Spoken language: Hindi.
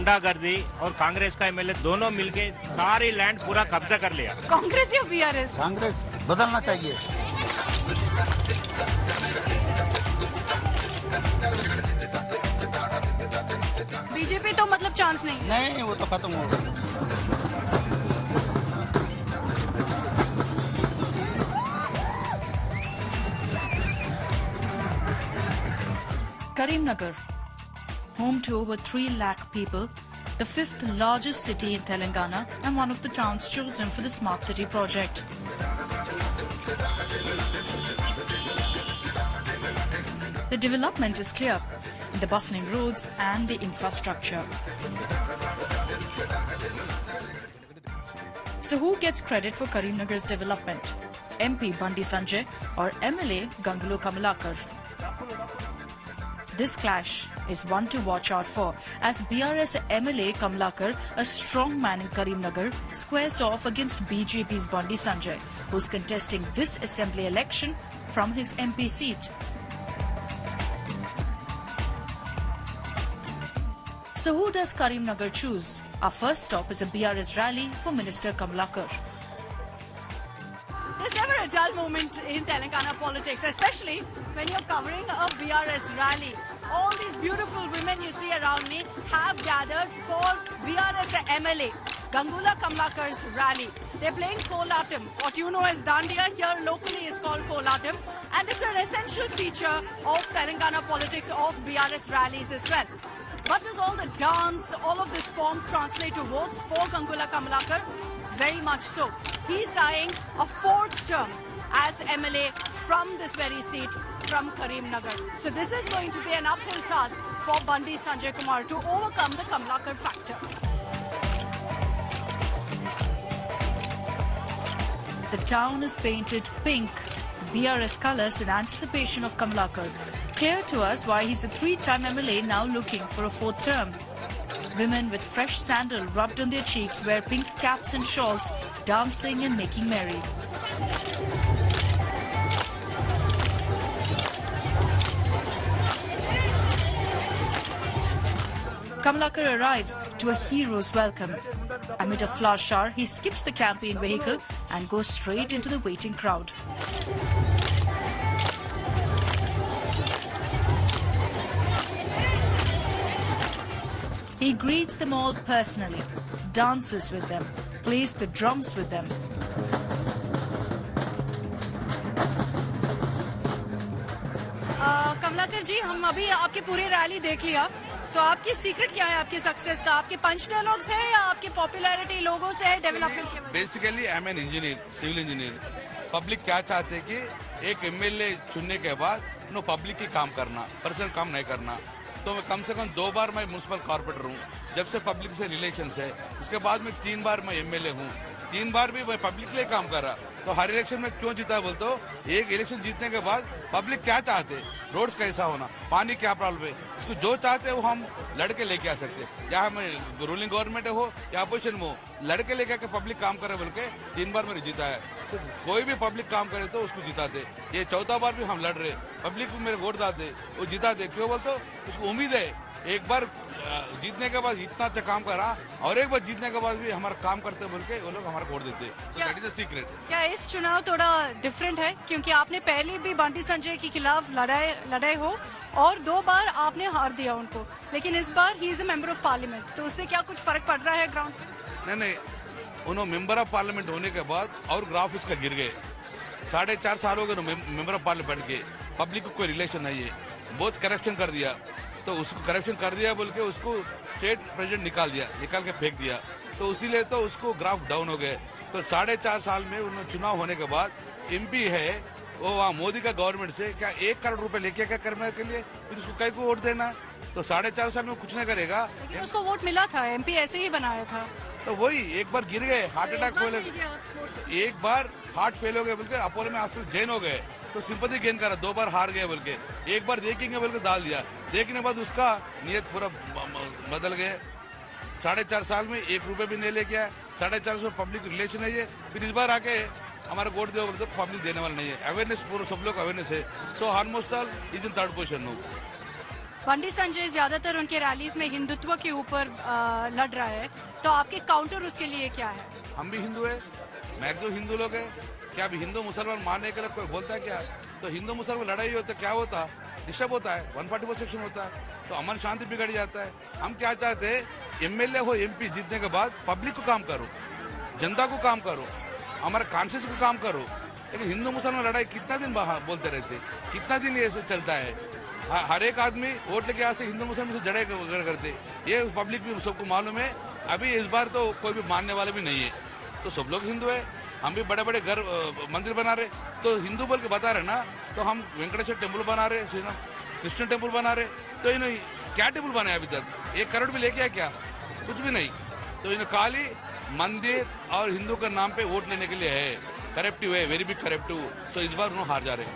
गुंडागर्दी और कांग्रेस का एमएलए दोनों मिलके सारी लैंड पूरा कब्जा कर लिया। कांग्रेस या बीआरएस? कांग्रेस बदलना चाहिए। बीजेपी तो मतलब चांस नहीं? नहीं, वो तो खत्म हो गया। Karimnagar, home to over 3 lakh people, the 5th largest city in Telangana and one of the towns chosen for the Smart City project. The development is clear in the bustling roads and the infrastructure. So who gets credit for Karimnagar's development? MP Bandi Sanjay or MLA Gangalo Kamalakar? This clash is one to watch out for as BRS MLA Kamalakar, a strong man in Karimnagar, squares off against BJP's Bandi Sanjay, who's contesting this assembly election from his MP seat. So who does Karimnagar choose? Our first stop is a BRS rally for Minister Kamalakar. There's never a dull moment in Telangana politics, especially when you're covering a BRS rally. All these beautiful women you see around me have gathered for BRS MLA Gangalo Kamalakar's rally. They're playing Kolatam. What you know as Dandiya here locally is called Kolatam, and it's an essential feature of Telangana politics, of BRS rallies as well. But does all the dance, all of this pomp translate to votes for Gangalo Kamalakar? Very much so. He's eyeing a 4th term as MLA from this very seat from Karimnagar. So this is going to be an uphill task for Bandi Sanjay Kumar to overcome the Kamalakar factor. The town is painted pink, BRS colours in anticipation of Kamalakar. Clear to us why he's a 3-time MLA now looking for a 4th term. Women with fresh sandal rubbed on their cheeks wear pink caps and shawls, dancing and making merry. Kamalakar arrives to a hero's welcome. Amid a flower shower, he skips the campaign vehicle and goes straight into the waiting crowd. He greets them all personally, dances with them, plays the drums with them. Kamlakar जी, हम अभी आपकी पूरी रैली देख लिया, तो आपकी सीक्रेट क्या है आपकी सक्सेस का? आपके पंच डायलॉग्स है या आपकी पॉपुलैरिटी लोगों से है, डेवलपमेंट की वजह से? Basically I am an engineer, civil engineer. Public क्या चाहते हैं कि एक एमएलए चुनने के बाद नो पब्लिक की काम करना, पर्सनल काम नहीं करना। तो मैं कम से कम 2 बार मैं म्युनिसिपल कॉर्पोरेटर हूँ, जब से पब्लिक से रिलेशंस है। उसके बाद में 3 बार मैं एमएलए हूँ, 3 बार भी मैं पब्लिक के लिए काम कर रहा। तो हर इलेक्शन में क्यों जीता बोलते हो? एक इलेक्शन जीतने के बाद पब्लिक क्या चाहते हैं, रोड्स कैसा होना, पानी क्या प्रॉब्लम है, इसको जो चाहते हैं वो हम लड़के लेके आ सकते हैं। या हम रूलिंग गवर्नमेंट हो या अपोजिशन में हो, लड़के लेके आके पब्लिक काम करे बोल के 3 बार मैंने जीता है। तो कोई भी पब्लिक काम करे तो उसको जिताते। ये 4था बार भी हम लड़ रहे, पब्लिक भी मेरे वोट दाते, वो जिताते। क्यों बोलते हो? उसको उम्मीद है एक बार जीतने के बाद इतना अच्छा काम करा और एक बार जीतने के बाद भी हमारा काम करते बोल के वो लोग हमारा वोट देते। That is the secret. क्या इस चुनाव थोड़ा डिफरेंट है क्योंकि आपने पहले भी बंटी संजय के खिलाफ लड़ाई हो और 2 बार आपने हार दिया उनको, लेकिन इस बार he is a member of parliament, तो उससे क्या कुछ फर्क पड़ रहा है ग्राउंड पे? नहीं, उन्होंने मेंबर ऑफ पार्लियामेंट होने के बाद और ग्राफ इसका गिर गए। 4.5 साल हो गए मेंबर ऑफ पार्लियामेंट के, पब्लिक को कोई रिलेशन नहीं है, बहुत करप्शन कर दिया। तो उसको करप्शन कर दिया बोल के उसको स्टेट प्रेसिडेंट निकाल के फेंक दिया, तो इसीलिए तो उसको ग्राफ डाउन हो गए। तो 4.5 साल में उन्होंने चुनाव होने के बाद एमपी है वो वहाँ मोदी का गवर्नमेंट से क्या 1 करोड़ रुपए लेके क्या करने के लिए, फिर उसको कई को वोट देना? तो 4.5 साल में कुछ नहीं करेगा। लेकिन उसको वोट मिला था, एमपी ऐसे ही बनाया था। तो वही एक बार गिर गए, हार्ट अटैक हो गए, एक बार हार्ट फेल हो गए बोल के अपोलो में हॉस्पिटल जैन हो गए, तो सिंपैथी गेन करा। 2 बार हार गए बोल के, एक बार देखेंगे बोल के डाल दिया, देखने के बाद उसका नियत पूरा बदल गए। 4.5 साल में 1 रुपए भी नहीं लेके आया, 4.5 साल में पब्लिक रिलेशन है ये। फिर इस बार आके हमारा वोट दे बोलते पब्लिक देने वाला नहीं है। अवेयरनेस पूरा सब लोग अवेयरनेस है। So almost all is in 3rd position no. Bandi Sanjay ज्यादातर उनके रैलीज में हिंदुत्व के ऊपर लड़ रहा है, तो आपके काउंटर उसके लिए क्या है? हम भी हिंदू है, मैक्सिमम हिंदू लोग है। क्या अभी हिंदू मुसलमान मारने के लिए कोई बोलता है क्या? तो हिंदू मुसलमान लड़ाई होता है, क्या होता? डिस्टर्ब होता है, 144 सेक्शन होता है, तो अमन शांति बिगड़ जाता है। हम क्या चाहते हैं, एमएलए हो एमपी जीतने के बाद पब्लिक को काम करो, जनता को काम करो, हमारे कॉन्शियस को काम करो। लेकिन हिंदू मुसलमान लड़ाई कितना दिन बोलते रहते, कितना दिन ये चलता है? हर एक आदमी वोट लेके आज से हिंदू मुसलमान से जड़े करते, ये पब्लिक भी सबको मालूम है। अभी इस बार तो कोई भी मानने वाला भी नहीं है, तो सब लोग हिंदू है। हम भी बड़े बड़े घर मंदिर बना रहे, तो हिंदू बोल के बता रहे ना, तो हम वेंकटेश्वर टेम्पल बना रहे, श्रीराम कृष्ण टेम्पल बना रहे, तो इन्होंने क्या टेम्पल बनाया अभी तक? 1 करोड़ भी लेके आया क्या? कुछ भी नहीं। तो इन्हें खाली मंदिर और हिंदू के नाम पे वोट लेने के लिए है, करप्टिव है, वेरी बिग करप्टिव। सो इस बार उन्होंने हार जा रहे हैं।